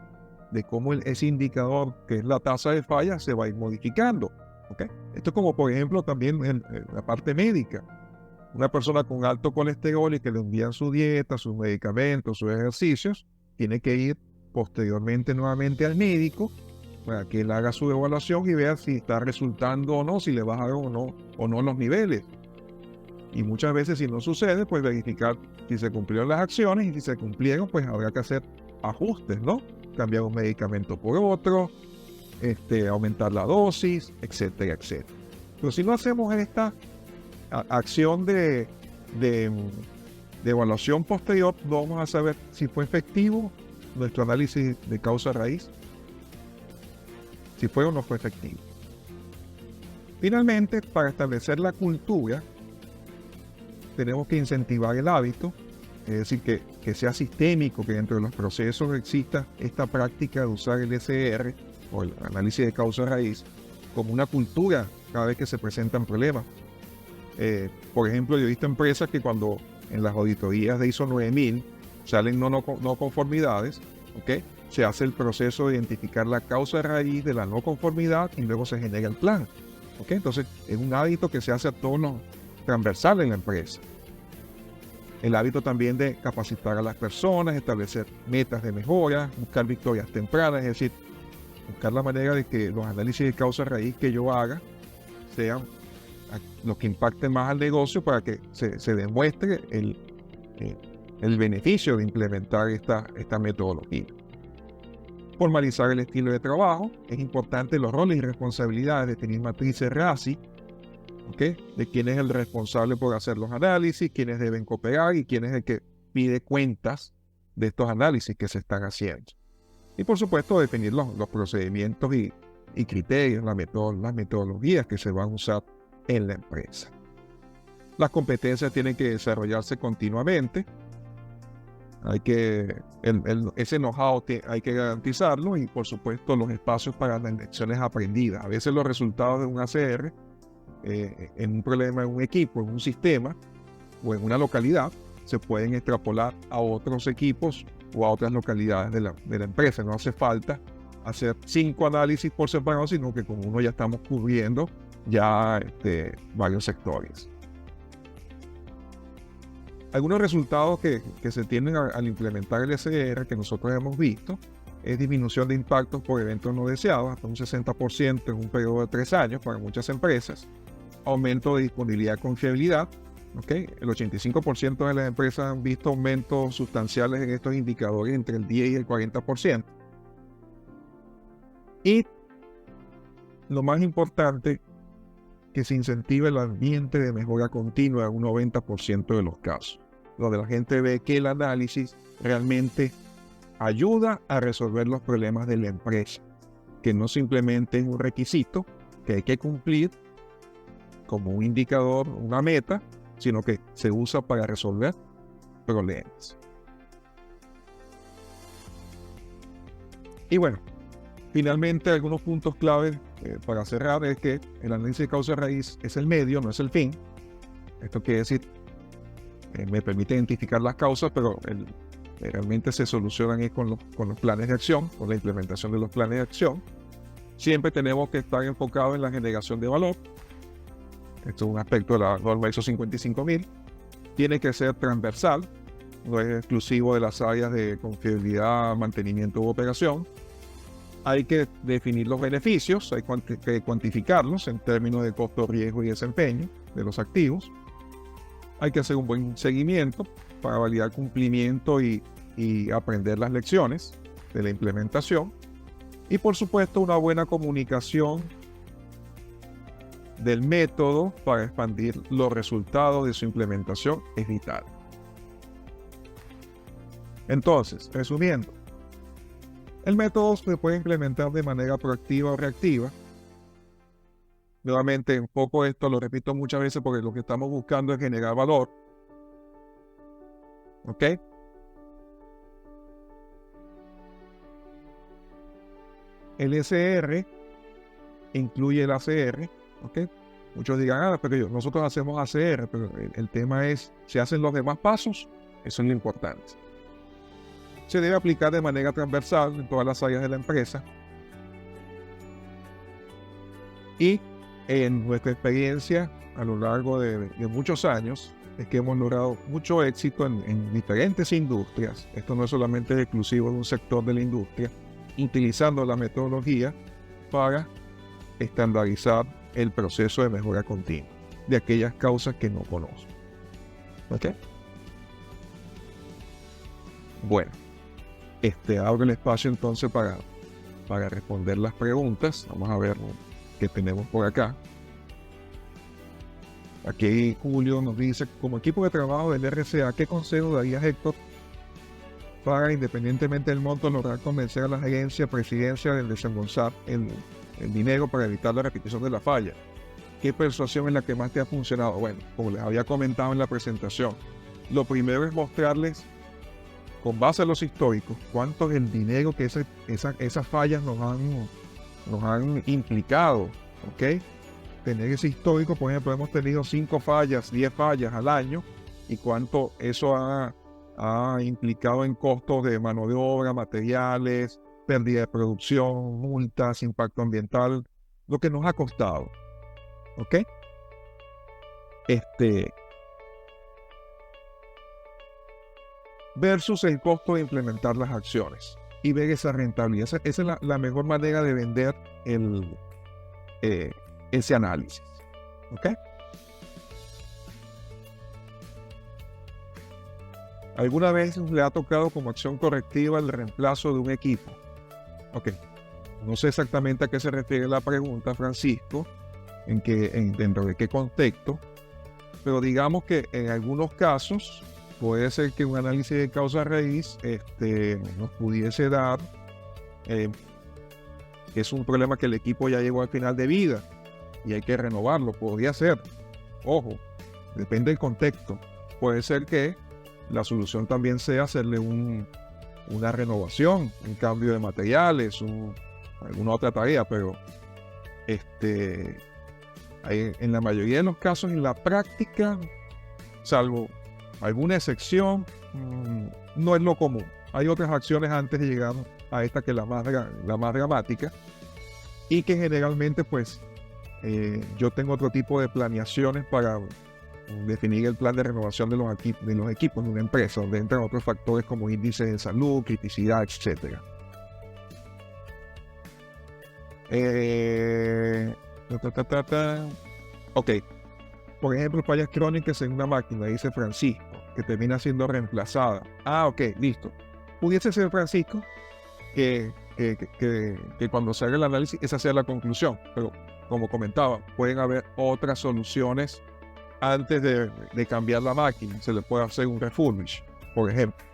de cómo ese indicador, que es la tasa de falla, se va a ir modificando. ¿Okay? Esto es como, por ejemplo, también en la parte médica. Una persona con alto colesterol y que le envían su dieta, sus medicamentos, sus ejercicios, tiene que ir posteriormente nuevamente al médico para que él haga su evaluación y vea si está resultando o no, si le bajaron o no los niveles. Y muchas veces, si no sucede, pues verificar si se cumplieron las acciones, y si se cumplieron, pues habrá que hacer ajustes, ¿no? Cambiar un medicamento por otro, aumentar la dosis, etcétera, etcétera. Pero si no hacemos esta acción de evaluación posterior, no vamos a saber si fue efectivo nuestro análisis de causa raíz, si fue o no fue efectivo. Finalmente, para establecer la cultura, tenemos que incentivar el hábito, es decir, que sea sistémico, que dentro de los procesos exista esta práctica de usar el SR o el análisis de causa raíz como una cultura cada vez que se presentan problemas. Por ejemplo, yo he visto empresas que cuando en las auditorías de ISO 9000 salen no conformidades, ¿okay? Se hace el proceso de identificar la causa raíz de la no conformidad y luego se genera el plan. ¿Okay? Entonces, es un hábito que se hace a tono transversal en la empresa. El hábito también de capacitar a las personas, establecer metas de mejora, buscar victorias tempranas, es decir, buscar la manera de que los análisis de causa raíz que yo haga sean los que impacten más al negocio para que se demuestre el beneficio de implementar esta metodología. Formalizar el estilo de trabajo. Es importante los roles y responsabilidades, definir matrices RACI, ¿okay? De quién es el responsable por hacer los análisis, quiénes deben cooperar y quién es el que pide cuentas de estos análisis que se están haciendo. Y por supuesto definir los procedimientos y criterios, las metodologías que se van a usar en la empresa. Las competencias tienen que desarrollarse continuamente. Ese know-how hay que garantizarlo, y por supuesto los espacios para las lecciones aprendidas. A veces los resultados de un ACR en un problema en un equipo, en un sistema o en una localidad se pueden extrapolar a otros equipos o a otras localidades de la empresa. No hace falta hacer 5 análisis por separado, sino que con uno ya estamos cubriendo ya varios sectores. Algunos resultados que se tienen al implementar el SR que nosotros hemos visto es disminución de impactos por eventos no deseados hasta un 60% en un periodo de 3 años para muchas empresas, aumento de disponibilidad con fiabilidad, ¿okay? El 85% de las empresas han visto aumentos sustanciales en estos indicadores entre el 10 y el 40%. Y lo más importante, que se incentive el ambiente de mejora continua en un 90% de los casos. donde la gente ve que el análisis realmente ayuda a resolver los problemas de la empresa, que no simplemente es un requisito que hay que cumplir como un indicador, una meta, sino que se usa para resolver problemas. Y bueno, finalmente algunos puntos clave para cerrar es que el análisis de causa raíz es el medio, no es el fin. Esto quiere decir, me permite identificar las causas, pero realmente se solucionan con los planes de acción, con la implementación de los planes de acción. Siempre tenemos que estar enfocados en la generación de valor. Esto es un aspecto de la norma ISO 55000. Tiene que ser transversal, no es exclusivo de las áreas de confiabilidad, mantenimiento u operación. Hay que definir los beneficios, hay que cuantificarlos en términos de costo, riesgo y desempeño de los activos. Hay que hacer un buen seguimiento para validar cumplimiento y aprender las lecciones de la implementación. Y por supuesto, una buena comunicación del método para expandir los resultados de su implementación es vital. Entonces, resumiendo, el método se puede implementar de manera proactiva o reactiva. Nuevamente, un poco esto lo repito muchas veces porque lo que estamos buscando es generar valor. ¿Ok? El SR incluye el ACR. ¿Ok? Muchos digan, pero nosotros hacemos ACR, pero el tema es, ¿se hacen los demás pasos? Eso es lo importante. Se debe aplicar de manera transversal en todas las áreas de la empresa. Y en nuestra experiencia a lo largo de muchos años es que hemos logrado mucho éxito en diferentes industrias. Esto no es solamente exclusivo de un sector de la industria, utilizando la metodología para estandarizar el proceso de mejora continua de aquellas causas que no conozco. ¿Ok? Bueno, abro el espacio entonces para responder las preguntas. Vamos a ver qué tenemos por acá. Aquí Julio nos dice, como equipo de trabajo del RCA, ¿qué consejo daría Héctor para, independientemente del monto, lograr convencer a la gerencia, presidencia de desembolsar el dinero para evitar la repetición de la falla? ¿Qué persuasión es la que más te ha funcionado? Bueno, como les había comentado en la presentación, lo primero es mostrarles, con base a los históricos, cuánto es el dinero que esas fallas nos han implicado, ¿ok? Tener ese histórico, por ejemplo, hemos tenido 5 fallas, 10 fallas al año, y cuánto eso ha implicado en costos de mano de obra, materiales, pérdida de producción, multas, impacto ambiental, lo que nos ha costado, ¿ok? Versus el costo de implementar las acciones y ver esa rentabilidad. Esa es la mejor manera de vender ese análisis. ¿Ok? ¿Alguna vez le ha tocado como acción correctiva el reemplazo de un equipo? Ok. No sé exactamente a qué se refiere la pregunta, Francisco, dentro de qué contexto, pero digamos que en algunos casos puede ser que un análisis de causa raíz nos pudiese dar que es un problema que el equipo ya llegó al final de vida y hay que renovarlo. Podría ser, ojo, depende del contexto. Puede ser que la solución también sea hacerle una renovación, un cambio de materiales, alguna otra tarea, pero en la mayoría de los casos, en la práctica, salvo alguna excepción, no es lo común. Hay otras acciones antes de llegar a esta que es la más dramática, y que generalmente pues yo tengo otro tipo de planeaciones para definir el plan de renovación de los equipos de una empresa, donde entran otros factores como índice de salud, criticidad, etc. Ok. Por ejemplo, fallas crónicas en una máquina, dice Francisco, que termina siendo reemplazada. Ok, listo. Pudiese ser, Francisco, que cuando se haga el análisis esa sea la conclusión, pero como comentaba, pueden haber otras soluciones antes de cambiar la máquina. Se le puede hacer un refurbish, por ejemplo.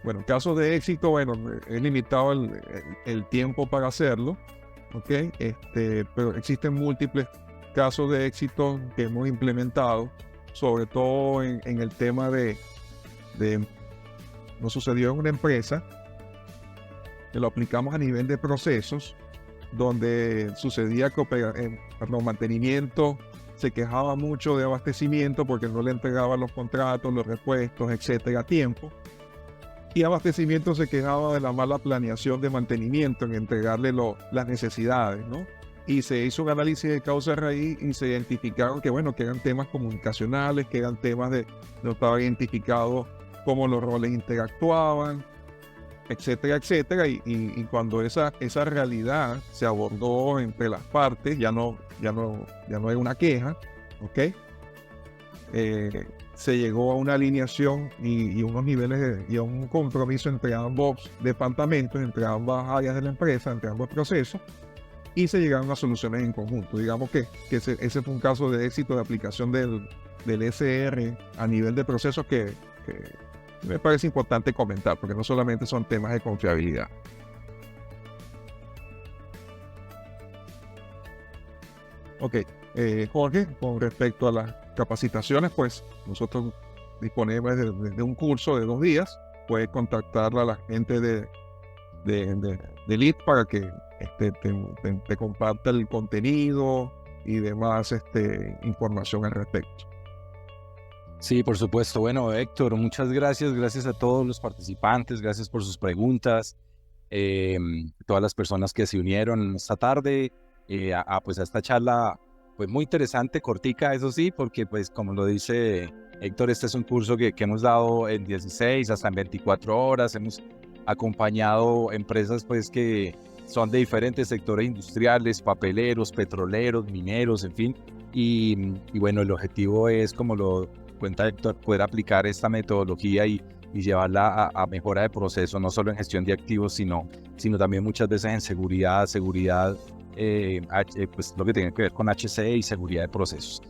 Bueno, en casos de éxito, bueno, es limitado el tiempo para hacerlo, ¿ok? Pero existen múltiples casos de éxito que hemos implementado, sobre todo en el tema nos sucedió en una empresa que lo aplicamos a nivel de procesos, donde sucedía que mantenimiento se quejaba mucho de abastecimiento porque no le entregaban los contratos, los repuestos, etcétera, a tiempo. Y abastecimiento se quejaba de la mala planeación de mantenimiento en entregarle las necesidades, ¿no? Y se hizo un análisis de causa raíz y se identificaron que, bueno, que eran temas comunicacionales, que eran temas no estaba identificado cómo los roles interactuaban, etcétera, etcétera. Y cuando esa realidad se abordó entre las partes, ya no era una queja, ¿ok? Se llegó a una alineación y unos niveles y a un compromiso entre ambos departamentos, entre ambas áreas de la empresa, entre ambos procesos, y se llegaron a soluciones en conjunto. Digamos que ese fue un caso de éxito de aplicación del SR a nivel de procesos que me parece importante comentar, porque no solamente son temas de confiabilidad. Ok, Jorge, con respecto a las capacitaciones, pues nosotros disponemos de un curso de 2 días. Puedes contactar a la gente de Lead para que te comparta el contenido y demás información al respecto. Sí, por supuesto. Bueno, Héctor, muchas gracias. Gracias a todos los participantes. Gracias por sus preguntas. Todas las personas que se unieron esta tarde pues a esta charla pues muy interesante, cortica, eso sí, porque pues como lo dice Héctor, este es un curso que hemos dado en 16 hasta en 24 horas. Hemos acompañado empresas pues que son de diferentes sectores industriales, papeleros, petroleros, mineros, en fin. Y bueno, el objetivo es, como lo cuenta Héctor, poder aplicar esta metodología y llevarla a mejora de proceso, no solo en gestión de activos, sino también muchas veces en seguridad, pues lo que tiene que ver con HC y seguridad de procesos.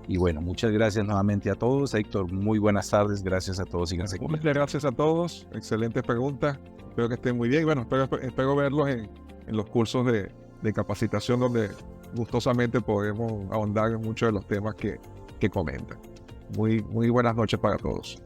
Y bueno, muchas gracias nuevamente a todos. Héctor, muy buenas tardes, gracias a todos. Muchas gracias a todos, excelentes preguntas, espero que estén muy bien. Bueno, espero verlos en los cursos de capacitación, donde gustosamente podemos ahondar en muchos de los temas que comentan. Muy buenas noches para todos.